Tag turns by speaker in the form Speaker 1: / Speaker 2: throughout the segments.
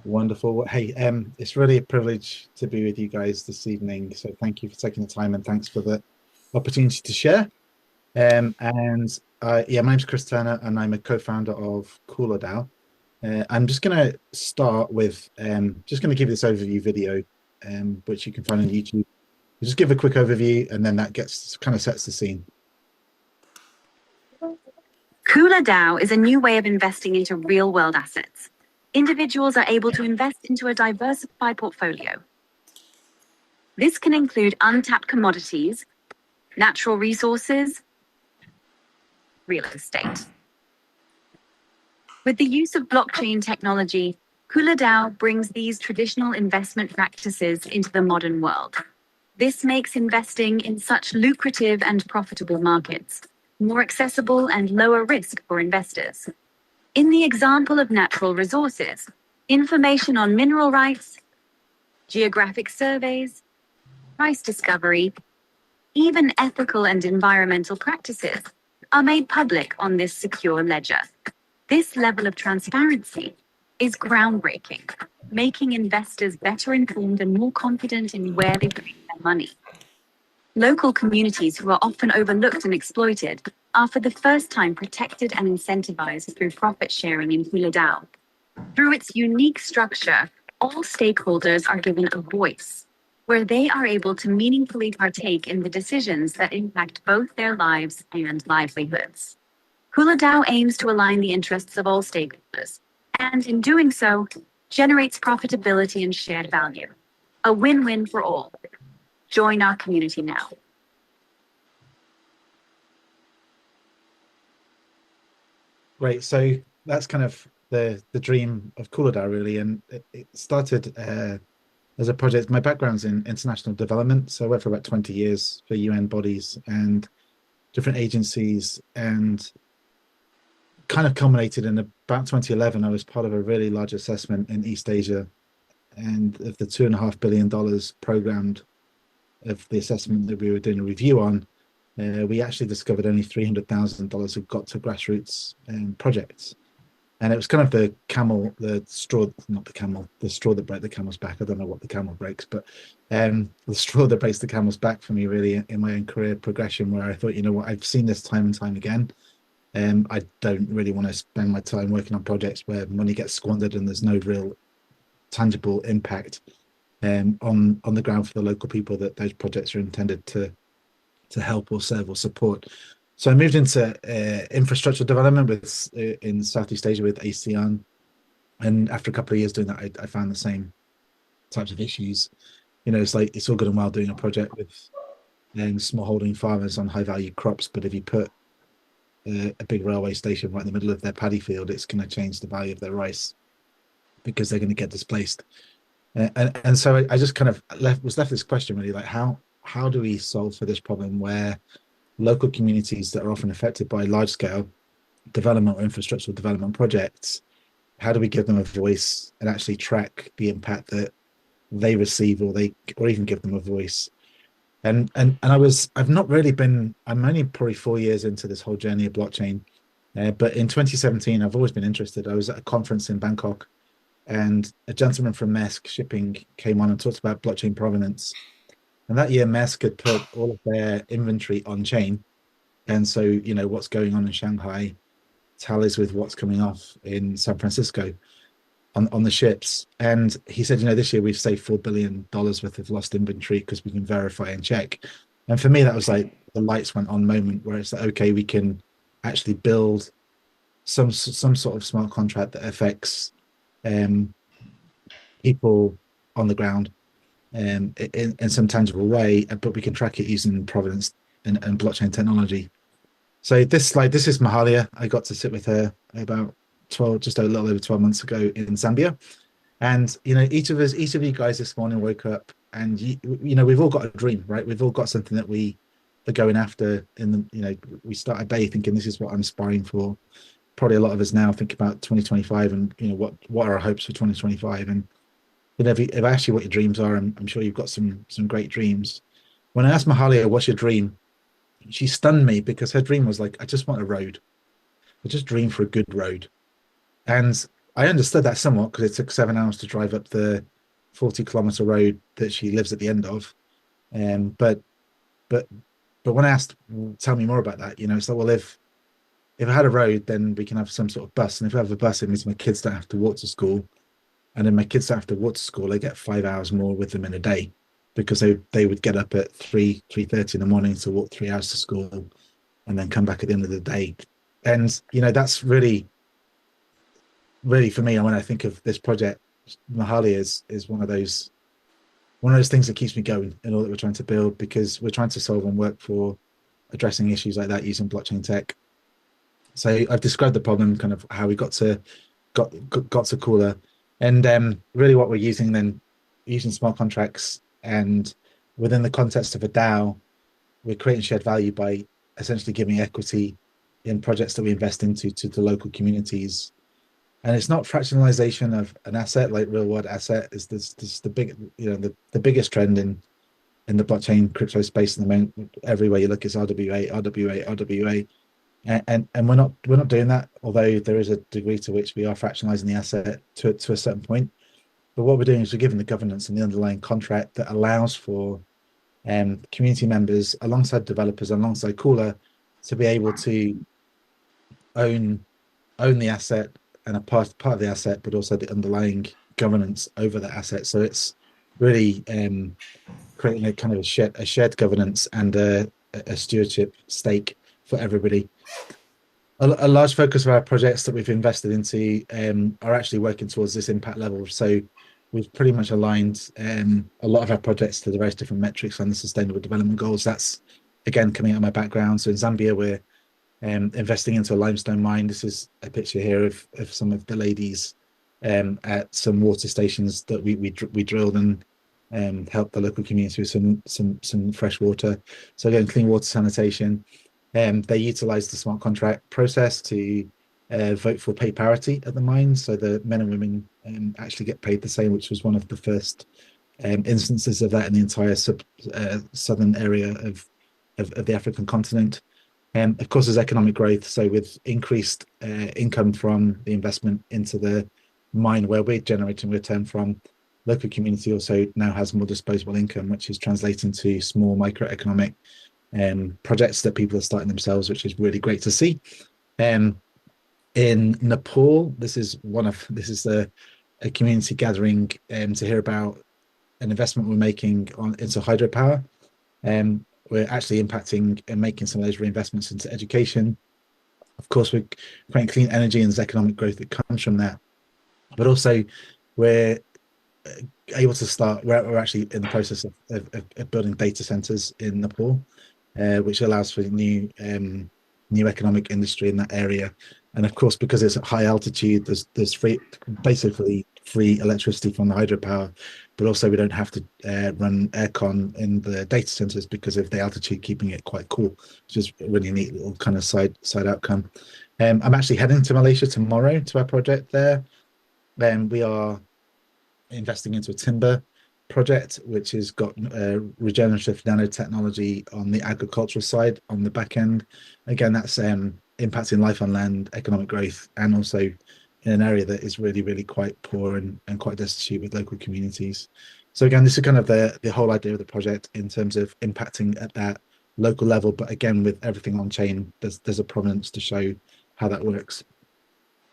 Speaker 1: Wonderful. Well, hey, it's really a privilege to be with you guys this evening. So thank you for taking the time and thanks for the opportunity to share. Yeah, my name's Chris Turner and I'm a co-founder of KulaDAO. I'm just going to start with just going to give you this overview video, which you can find on YouTube. Just give a quick overview and then that gets kind of sets the scene.
Speaker 2: KulaDAO is a new way of investing into real-world assets. Individuals are able to invest into a diversified portfolio. This can include untapped commodities, natural resources, real estate. With the use of blockchain technology, KulaDAO brings these traditional investment practices into the modern world. This makes investing in such lucrative and profitable markets more accessible and lower risk for investors. In the example of natural resources, information on mineral rights, geographic surveys, price discovery, even ethical and environmental practices are made public on this secure ledger. This level of transparency is groundbreaking, making investors better informed and more confident in where they put their money. Local communities who are often overlooked and exploited are for the first time protected and incentivized through profit sharing in KulaDAO. Through its unique structure, all stakeholders are given a voice, where they are able to meaningfully partake in the decisions that impact both their lives and livelihoods. KulaDAO aims to align the interests of all stakeholders, and in doing so, generates profitability and shared value. A win-win for all. Join our community now.
Speaker 1: Great. So that's kind of the dream of KulaDAO really, and it started as a project. My background's in international development, so I worked for about 20 years for UN bodies and different agencies, and kind of culminated in about 2011. I was part of a really large assessment in East Asia, and of the $2.5 billion programmed of the assessment that we were doing a review on, we actually discovered only $300,000 had got to grassroots projects. And it was kind of the camel, the straw, not the camel, the straw that broke the camel's back. I don't know what the camel breaks, but the straw that breaks the camel's back for me really in my own career progression, where I thought, you know what, I've seen this time and time again. I don't really want to spend my time working on projects where money gets squandered and there's no real tangible impact on the ground for the local people that those projects are intended to help or serve or support. So I moved into infrastructure development with in Southeast Asia with ASEAN, and after a couple of years doing that, I found the same types of issues. You know, it's like it's all good and well doing a project with smallholding farmers on high value crops, but if you put a big railway station right in the middle of their paddy field, it's going to change the value of their rice because they're going to get displaced. And so I just kind of was left this question really, like how do we solve for this problem where local communities that are often affected by large scale development or infrastructural development projects, how do we give them a voice and actually track the impact that they receive, or even give them a voice? And I've not really been, I'm only probably 4 years into this whole journey of blockchain. But in 2017, I've always been interested. I was at a conference in Bangkok, and a gentleman from Maersk Shipping came on and talked about blockchain provenance. And that year, Maersk had put all of their inventory on chain. And so, you know, what's going on in Shanghai tallies with what's coming off in San Francisco on the ships. And he said, you know, this year we've saved $4 billion worth of lost inventory because we can verify and check. And for me, that was like the lights went on moment where it's like, okay, we can actually build some sort of smart contract that affects people on the ground in some tangible way, but we can track it using provenance and blockchain technology. So this is Mahalia. I got to sit with her about 12, just a little over 12 months ago in Zambia. And you know, each of you guys this morning woke up, and you know, we've all got a dream, right? We've all got something that we are going after. In the, you know, we start a day thinking this is what I'm aspiring for. Probably a lot of us now think about 2025 and you know what are our hopes for 2025. And you know, if I ask you what your dreams are, I'm sure you've got some great dreams. When I asked Mahalia, "What's your dream?" she stunned me because her dream was like, "I just want a road. I just dream for a good road." And I understood that somewhat because it took 7 hours to drive up the 40-kilometer road that she lives at the end of. Um, but but but when I asked, tell me more about that, it's like, well, if I had a road, then we can have some sort of bus, and if I have a bus, it means my kids don't have to walk to school, and then my kids don't have to walk to school. I get 5 hours more with them in a day because they would get up at 3:30 in the morning to walk 3 hours to school, and then come back at the end of the day. And that's really for me. And when I think of this project, Mahali is one of those things that keeps me going in all that we're trying to build, because we're trying to solve and work for addressing issues like that using blockchain tech. So I've described the problem, kind of how we got to Kula, and really what we're using then, using smart contracts, and within the context of a DAO, we're creating shared value by essentially giving equity in projects that we invest into to the local communities. And it's not fractionalization of an asset like real world asset. Is this the big the biggest trend in the blockchain crypto space in the moment. Everywhere you look, it's RWA, RWA, RWA, and we're not doing that. Although there is a degree to which we are fractionalizing the asset to a certain point. But what we're doing is we're giving the governance and the underlying contract that allows for community members alongside developers, alongside Cooler, to be able to own the asset and a part of the asset, but also the underlying governance over the asset. So it's really creating a kind of a shared governance and a stewardship stake for everybody. A large focus of our projects that we've invested into are actually working towards this impact level. So we've pretty much aligned a lot of our projects to the various different metrics and the sustainable development goals. That's again coming out of my background. So in Zambia, we're investing into a limestone mine. This is a picture here of some of the ladies at some water stations that we drilled and helped the local community with some fresh water. So again, clean water sanitation. They utilize the smart contract process to vote for pay parity at the mine, so the men and women actually get paid the same, which was one of the first instances of that in the entire southern area of the African continent. Of course, there's economic growth. So with increased income from the investment into the mine where we're generating return from, local community also now has more disposable income, which is translating to small microeconomic projects that people are starting themselves, which is really great to see. In Nepal, this is a community gathering to hear about an investment we're making into hydropower. We're actually impacting and making some of those reinvestments into education. Of course, we're creating clean energy and there's economic growth that comes from that. But also, we're able to start. We're actually in the process of building data centers in Nepal, which allows for new economic industry in that area. And of course, because it's at high altitude, there's basically free electricity from the hydropower, but also we don't have to run aircon in the data centers because of the altitude, keeping it quite cool, which is a really neat little kind of side outcome. I'm actually heading to Malaysia tomorrow to our project there. We are investing into a timber project, which has got regenerative nanotechnology on the agricultural side on the back end. Again, that's impacting life on land, economic growth, and also in an area that is really, really quite poor and quite destitute with local communities. So again, this is kind of the whole idea of the project in terms of impacting at that local level, but again, with everything on chain, there's a provenance to show how that works.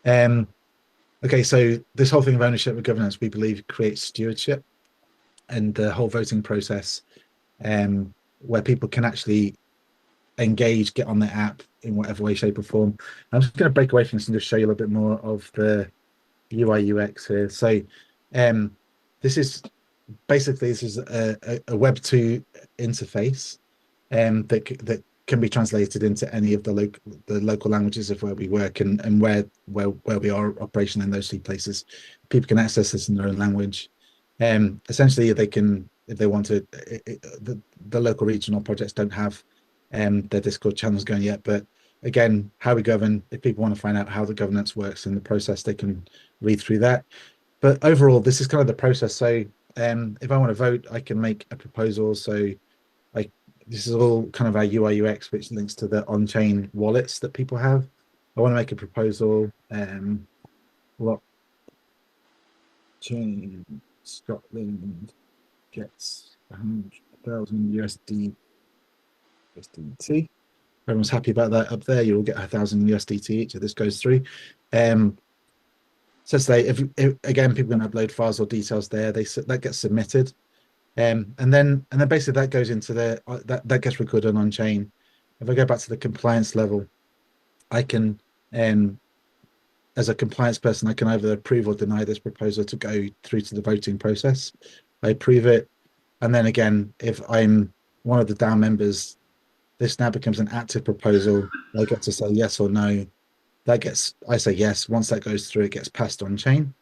Speaker 1: Okay, so this whole thing of ownership and governance, we believe, creates stewardship, and the whole voting process, where people can actually engage, get on the app in whatever way, shape, or form. I'm just going to break away from this and just show you a little bit more of the UI UX here. So, this is a Web2 interface that can be translated into any of the local languages of where we work and where we are operational in those 3 places. People can access this in their own language. Essentially, they can, if they want to. The local regional projects don't have their Discord channels going yet, but again, how we govern. If people want to find out how the governance works in the process, they can read through that. But overall, this is kind of the process. So if I want to vote, I can make a proposal. So like this is all kind of our UI UX, which links to the on-chain wallets that people have. I want to make a proposal. What Blockchain Scotland gets 100,000 USDT. Everyone's happy about that up there. You'll get 1,000 USDT each if this goes through. Um, so say if again people can upload files or details there, that gets submitted. And then basically that goes into that gets recorded on chain. If I go back to the compliance level, I can as a compliance person, I can either approve or deny this proposal to go through to the voting process. I approve it, and then again, if I'm one of the DAO members, this now becomes an active proposal. I get to say yes or no. I say yes. Once that goes through, it gets passed on chain,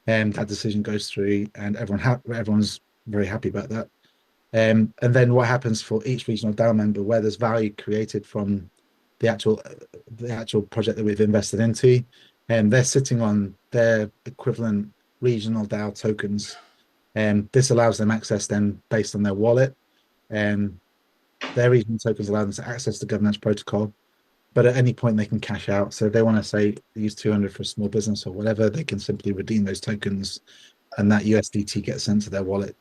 Speaker 1: and that decision goes through, and everyone's very happy about that. And then what happens for each regional DAO member, where there's value created from the actual project that we've invested into, and they're sitting on their equivalent regional DAO tokens. And this allows them access then based on their wallet. And their regional tokens allow them to access the governance protocol, but at any point they can cash out. So if they want to say use 200 for a small business or whatever, they can simply redeem those tokens, and that USDT gets sent to their wallet.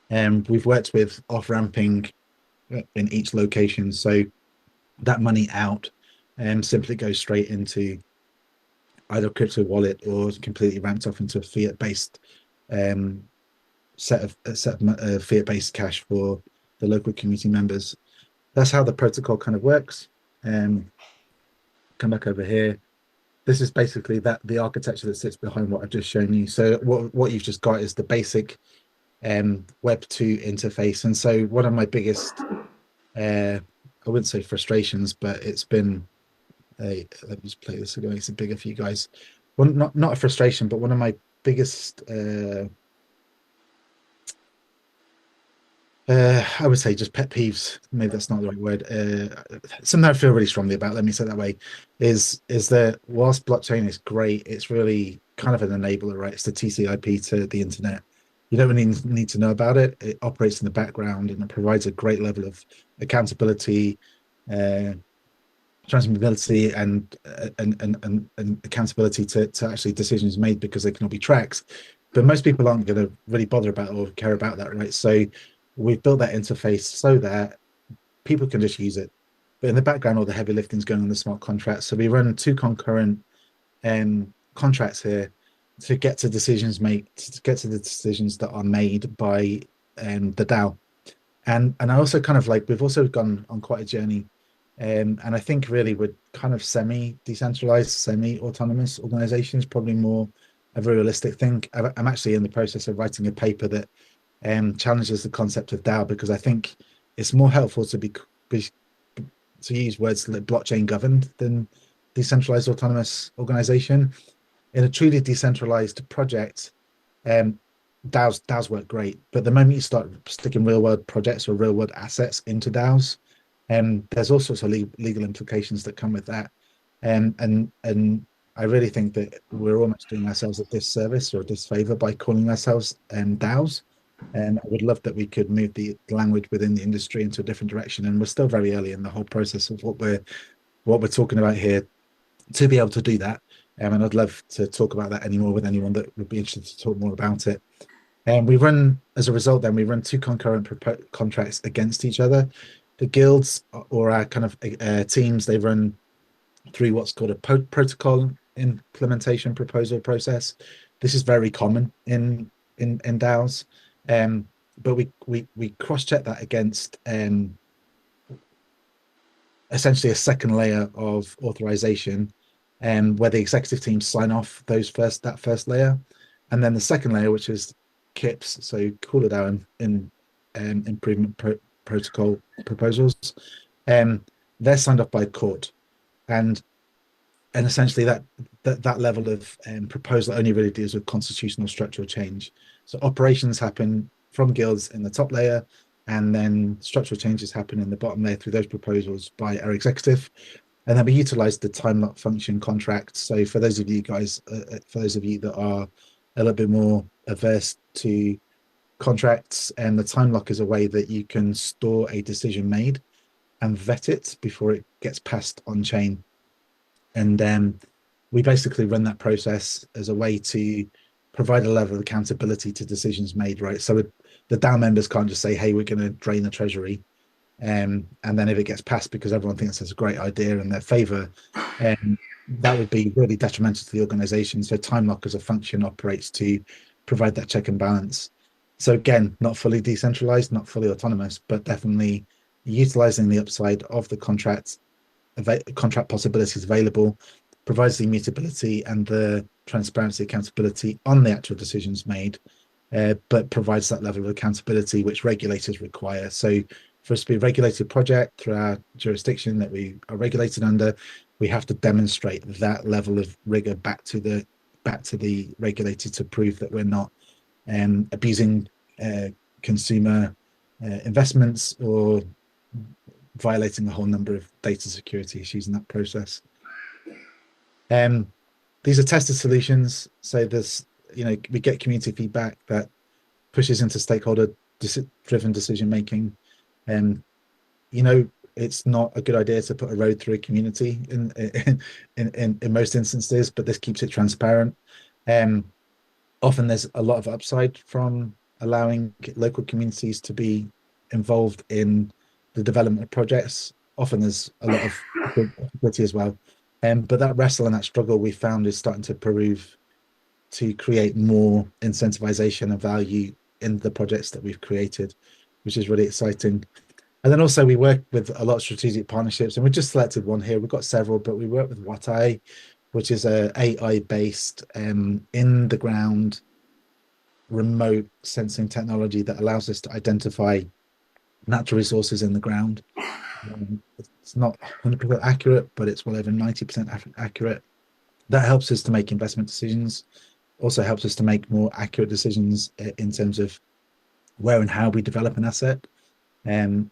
Speaker 1: And we've worked with off-ramping in each location, so that money out simply goes straight into either a crypto wallet or completely ramped off into a fiat-based set of fiat-based cash for the local community members. That's how the protocol kind of works. Come back over here. This is basically the architecture that sits behind what I've just shown you. So what you've just got is the basic Web2 interface. And so one of my biggest, I wouldn't say frustrations, but it's been let me just play this again, makes it bigger for you guys. Well, not a frustration, but one of my biggest I would say just pet peeves, maybe that's not the right word, something I feel really strongly about, let me say it that way, is that whilst blockchain is great, it's really kind of an enabler, right? It's the TCP to the internet. You don't really need to know about it. It operates in the background and it provides a great level of accountability, transmissibility, and accountability to actually decisions made because they can all be tracked. But most people aren't going to really bother about or care about that, right? So we've built that interface so that people can just use it. But in the background, all the heavy lifting is going on the smart contracts. So we run two concurrent contracts here to get to the decisions that are made by the DAO. And I also kind of like we've also gone on quite a journey. And I think really we're kind of semi-decentralized, semi-autonomous organizations, probably more of a realistic thing. I'm actually in the process of writing a paper that challenges the concept of DAO, because I think it's more helpful to to use words like blockchain governed than decentralized autonomous organization. In a truly decentralized project, um, DAOs work great, but the moment you start sticking real world projects or real world assets into DAOs, there's all sorts of legal implications that come with that. And I really think that we're almost doing ourselves a disservice or a disfavor by calling ourselves DAOs. And I would love that we could move the language within the industry into a different direction. And we're still very early in the whole process of what we're talking about here to be able to do that. And I'd love to talk about that anymore with anyone that would be interested to talk more about it. And as a result, then we run two concurrent contracts against each other. The guilds or our kind of teams, they run through what's called a protocol implementation proposal process. This is very common in DAOs, but we cross check that against essentially a second layer of authorization, where the executive team sign off that first layer, and then the second layer, which is KIPs, so KulaDAO in improvement protocol proposals, they're signed off by a court, and essentially that level of proposal only really deals with constitutional structural change. So operations happen from guilds in the top layer, and then structural changes happen in the bottom layer through those proposals by our executive. And then we utilize the time lock function contract. So for those of you guys, for those of you that are a little bit more averse to contracts, and the time lock is a way that you can store a decision made and vet it before it gets passed on chain. And we basically run that process as a way to provide a level of accountability to decisions made, right? So the DAO members can't just say, hey, we're going to drain the treasury. And then if it gets passed because everyone thinks it's a great idea in their favor, that would be really detrimental to the organization. So time lock as a function operates to provide that check and balance. So again, not fully decentralized, not fully autonomous, but definitely utilizing the upside of the contract possibilities available, provides the immutability and the transparency, accountability on the actual decisions made, but provides that level of accountability which regulators require. So for us to be a regulated project through our jurisdiction that we are regulated under, we have to demonstrate that level of rigor back to the regulator to prove that we're not abusing consumer investments or violating a whole number of data security issues in that process. These are tested solutions. So there's, we get community feedback that pushes into stakeholder driven decision making. It's not a good idea to put a road through a community in most instances, but this keeps it transparent. Often there's a lot of upside from allowing local communities to be involved in the development of projects. Often there's a lot of difficulty as well. But that wrestle and that struggle we found is starting to prove to create more incentivization and value in the projects that we've created, which is really exciting. And then also we work with a lot of strategic partnerships, and we just selected one here. We've got several, but we work with Watai, which is a AI-based in the ground remote sensing technology that allows us to identify natural resources in the ground. It's not 100% accurate, but it's well over 90% accurate. That helps us to make investment decisions. Also helps us to make more accurate decisions in terms of where and how we develop an asset. And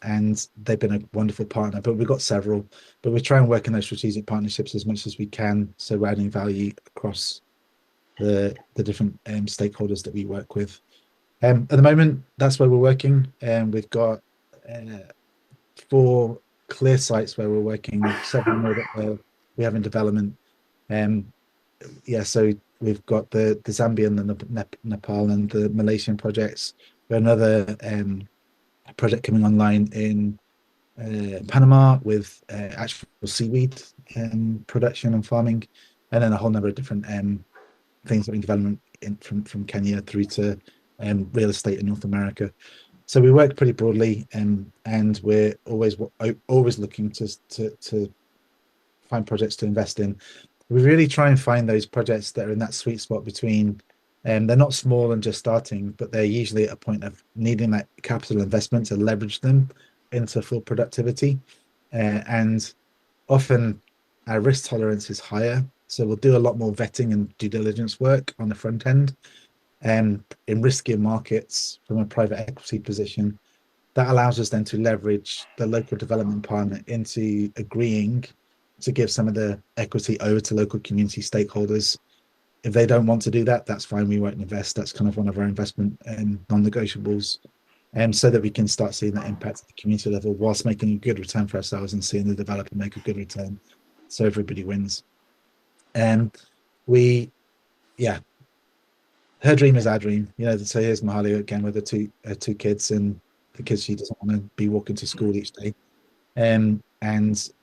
Speaker 1: they've been a wonderful partner, but we've got several. But we try and work in those strategic partnerships as much as we can, so we're adding value across the different stakeholders that we work with. At the moment, that's where we're working. We've got 4 clear sites where we're working, 7 more that we have in development. So we've got the Zambian and the Nepal and the Malaysian projects. We have another project coming online in Panama with actual seaweed production and farming, and then a whole number of different things that are in development from Kenya through to real estate in North America. So we work pretty broadly, and we're always looking to find projects to invest in. We really try and find those projects that are in that sweet spot between, they're not small and just starting, but they're usually at a point of needing that capital investment to leverage them into full productivity. And often our risk tolerance is higher. So we'll do a lot more vetting and due diligence work on the front end. In riskier markets from a private equity position, that allows us then to leverage the local development partner into agreeing to give some of the equity over to local community stakeholders. If they don't want to do that, that's fine. We won't invest. That's kind of one of our investment non-negotiables. So that we can start seeing that impact at the community level whilst making a good return for ourselves and seeing the developer make a good return. So everybody wins. Her dream is our dream. So here's Mahali again with her two kids, and the kids she doesn't want to be walking to school each day. And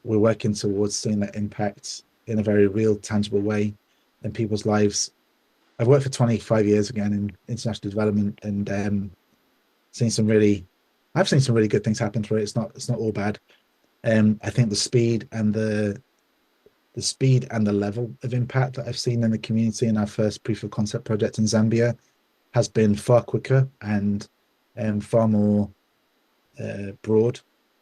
Speaker 1: we're working towards seeing that impact in a very real, tangible way in people's lives. I've worked for 25 years again in international development, and I've seen some really good things happen through it. It's not all bad. I think the speed and the level of impact that I've seen in the community in our first proof of concept project in Zambia has been far quicker and far more broad,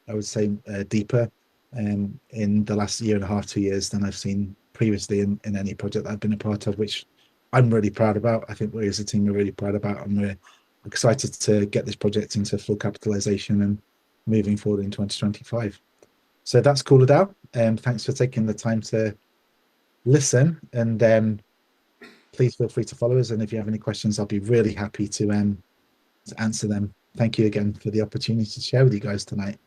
Speaker 1: I would say, deeper in the last year and a half, 2 years than I've seen previously in any project that I've been a part of, which I'm really proud about. I think we as a team are really proud about, and we're excited to get this project into full capitalization and moving forward in 2025. So that's KulaDAO. Thanks for taking the time to listen, and please feel free to follow us. And if you have any questions, I'll be really happy to answer them. Thank you again for the opportunity to share with you guys tonight.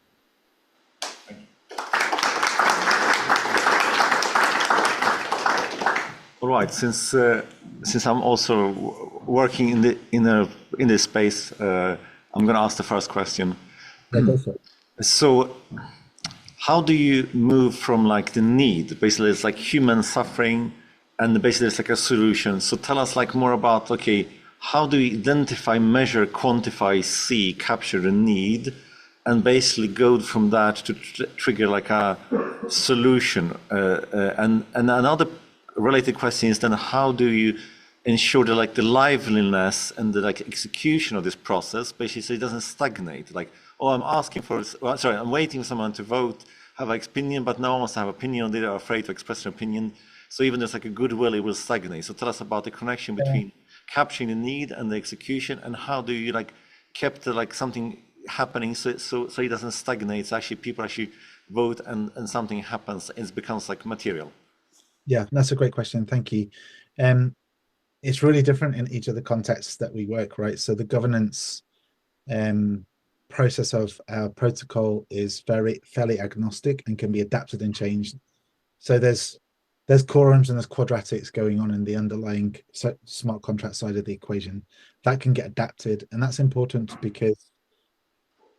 Speaker 3: All right, since I'm also working in this space, I'm going to ask the first question.
Speaker 1: Yeah, go for it.
Speaker 3: So, how do you move from like the need? Basically, it's like human suffering, and basically it's like a solution. So, tell us like more about okay, how do you identify, measure, quantify, see, capture the need, and basically go from that to trigger like a solution. And another related question is then how do you ensure that like the liveliness and the like execution of this process basically so it doesn't stagnate? Like, oh, I'm asking for, well, sorry, I'm waiting for someone to vote, have an opinion, but no one wants to have opinion. They are afraid to express their opinion. So even there's like a goodwill, it will stagnate. So tell us about the connection between capturing the need and the execution, and how do you like keep the, like something happening so it doesn't stagnate. So actually people actually vote and something happens and it becomes like material.
Speaker 1: Yeah, that's a great question. Thank you. It's really different in each of the contexts that we work, right? So the governance um, process of our protocol is fairly agnostic and can be adapted and changed. So there's quorums and there's quadratics going on in the underlying smart contract side of the equation that can get adapted, and that's important because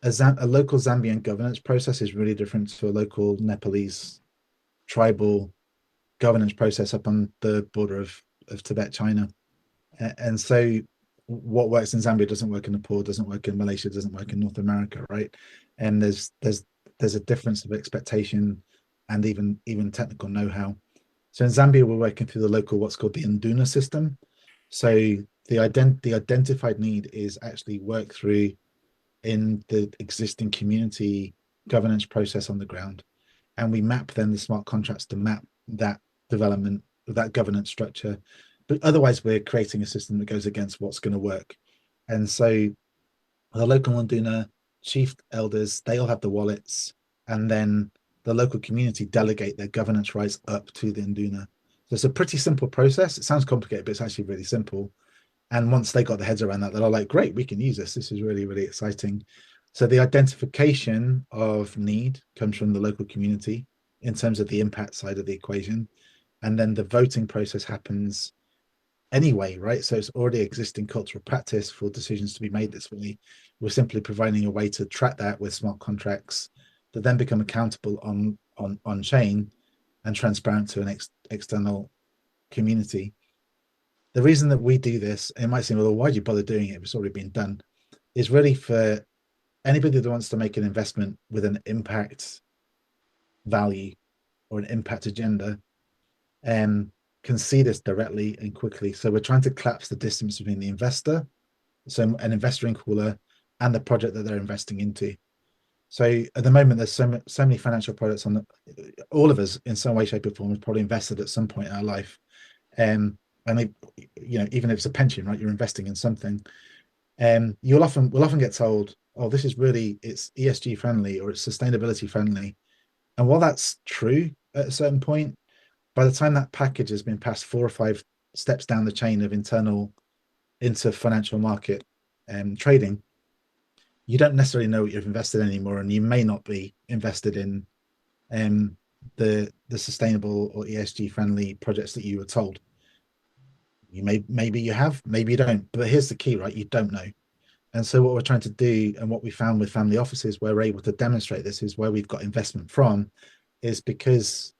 Speaker 1: a local Zambian governance process is really different to a local Nepalese tribal governance process up on the border of Tibet, China. And so what works in Zambia doesn't work in Nepal, doesn't work in Malaysia, doesn't work in North America, right? And there's a difference of expectation and even technical know-how. So in Zambia, we're working through the local what's called the Nduna system. So the identified need is actually worked through in the existing community governance process on the ground, and we map then the smart contracts to map that development, that governance structure. But otherwise, we're creating a system that goes against what's going to work. And so the local Londona chief elders, they all have the wallets, and then the local community delegate their governance rights up to the Nduna. So it's a pretty simple process. It sounds complicated, but it's actually really simple. And once they got their heads around that, they're all like, great, we can use this. This is really, really exciting. So the identification of need comes from the local community in terms of the impact side of the equation. And then the voting process happens anyway, right? So it's already existing cultural practice for decisions to be made this way. We're simply providing a way to track that with smart contracts that then become accountable on chain and transparent to an external community. The reason that we do this, it might seem, well, why do you bother doing it if it's already been done, is really for anybody that wants to make an investment with an impact value or an impact agenda, can see this directly and quickly. So we're trying to collapse the distance between the investor, so an investor in Kula, and the project that they're investing into. So at the moment, there's so many financial products on all of us in some way, shape, or form has probably invested at some point in our life. And they, even if it's a pension, right, you're investing in something. We'll often get told, oh, this is really, it's ESG friendly or it's sustainability friendly. And while that's true at a certain point, by the time that package has been passed 4 or 5 steps down the chain of into financial market trading, you don't necessarily know what you've invested in anymore, and you may not be invested in the sustainable or ESG friendly projects that you were told. Maybe you have, maybe you don't. But here's the key, right? You don't know. And so what we're trying to do, and what we found with family offices, where we're able to demonstrate this, is where we've got investment from, is because,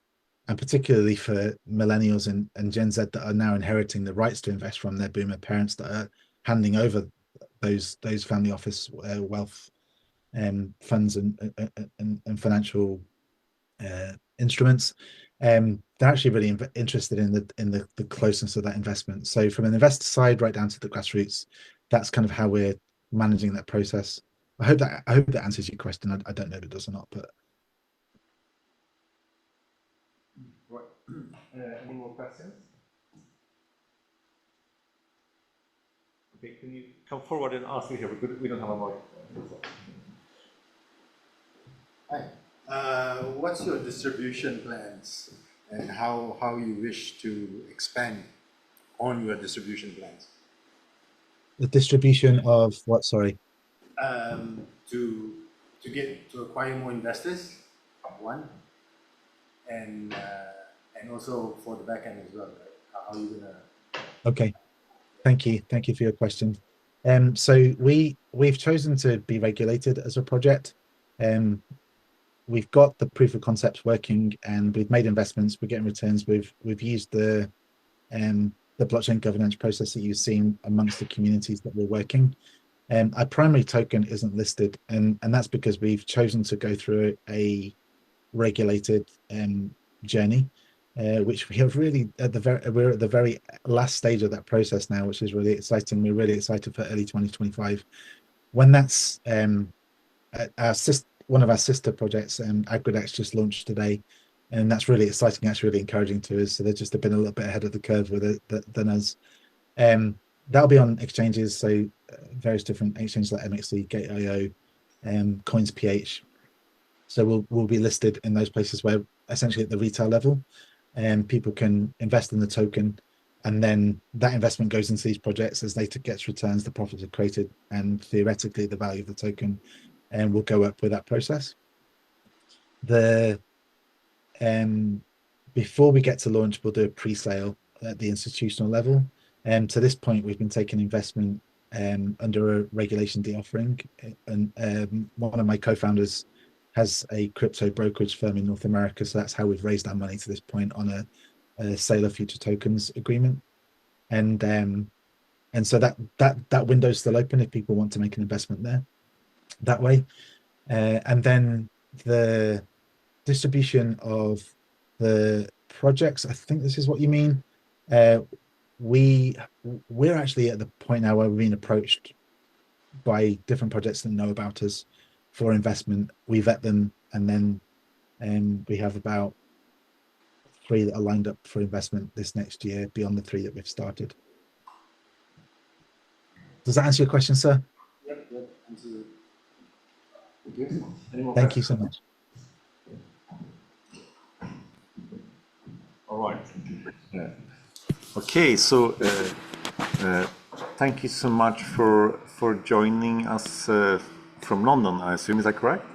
Speaker 1: and particularly for millennials and Gen Z that are now inheriting the rights to invest from their boomer parents that are handing over those family office wealth funds and financial instruments. They're actually really interested in the closeness of that investment. So from an investor side right down to the grassroots, that's kind of how we're managing that process. I hope that answers your question. I don't know if it does or not, but
Speaker 3: Right. Any more questions? Okay, can you come forward and ask me here? We don't have a mic.
Speaker 4: Hi. What's your distribution plans and how you wish to expand on your distribution plans?
Speaker 1: the distribution of what? Sorry.
Speaker 4: To acquire more investors, one, and also for the back end as well, right? How are you gonna?
Speaker 1: Okay. Thank you for your question. So we've chosen to be regulated as a project. We've got the proof of concepts working, and we've made investments. We're getting returns. We've used the blockchain governance process that you've seen amongst the communities that we're working. Our primary token isn't listed, and that's because we've chosen to go through a regulated journey, which we have really we're at the very last stage of that process now, which is really exciting. We're really excited for early 2025 when that's one of our sister projects, AgriDAO's just launched today, and that's really exciting. That's really encouraging to us. So they've just been a little bit ahead of the curve with it than us. That'll be on exchanges, so various different exchanges like MXC, Gate.io, CoinsPH. So we'll be listed in those places where essentially at the retail level, people can invest in the token, and then that investment goes into these projects. As later gets returns, the profits are created, and theoretically the value of the token will go up with that process. Before we get to launch, we'll do a pre-sale at the institutional level. To this point, we've been taking investment under a Regulation D offering, and one of my co-founders has a crypto brokerage firm in North America, so that's how we've raised our money to this point on a sale of future tokens agreement, and so that window's still open if people want to make an investment there that way. And then the distribution of the projects, I think this is what you mean. We're actually at the point now where we're being approached by different projects that know about us for investment. We vet them, and then we have about 3 that are lined up for investment this next year beyond the 3 that we've started. Does that answer your question, sir?
Speaker 4: Yep.
Speaker 1: Thank you so much.
Speaker 3: All right. Okay, so thank you so much for joining us from London, I assume. Is that correct?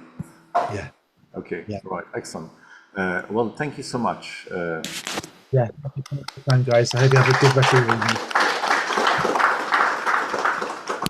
Speaker 1: Yeah.
Speaker 3: Okay,
Speaker 1: yeah.
Speaker 3: Right, excellent. Well, thank you so much.
Speaker 1: Yeah, thank you so much for your time, guys. I hope you have a good rest of the evening.